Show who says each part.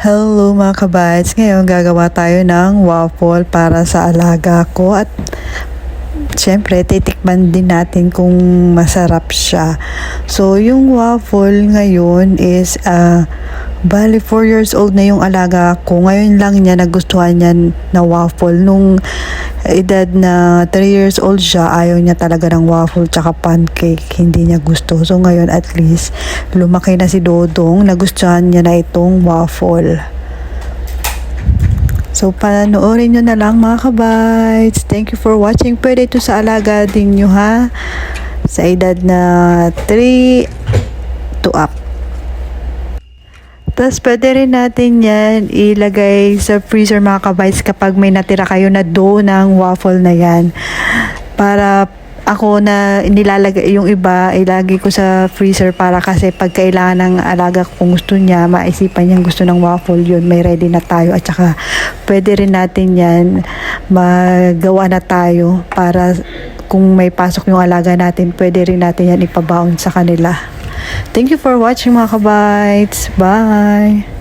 Speaker 1: Hello mga kabites! Ngayon gagawa tayo ng waffle para sa alaga ko at syempre titikman din natin kung masarap siya. So yung waffle ngayon is bali 4 years old na yung alaga ko. Ngayon lang niya nagustuhan niya na waffle. Nung edad na 3 years old siya, ayaw niya talaga ng waffle tsaka pancake. Hindi niya gusto. So ngayon at least lumaki na si Dodong, nagustuhan niya na itong waffle. So, panoorin nyo na lang mga kabites. Thank you for watching. Pwede ito sa alaga din nyo ha. Sa edad na 3 to up. Tapos, pwede rin natin yan ilagay sa freezer mga kabites kapag may natira kayo na dough ng waffle na yan. Para ako na nilalagay yung iba, ilagay ko sa freezer para kasi pag kailangan ng alaga ko kung gusto niya, maisipan niyang gusto ng waffle, yun may ready na tayo. At saka pwede rin natin yan magawa na tayo para kung may pasok yung alaga natin, pwede rin natin yan ipabaon sa kanila. Thank you for watching mga kabites. Bye!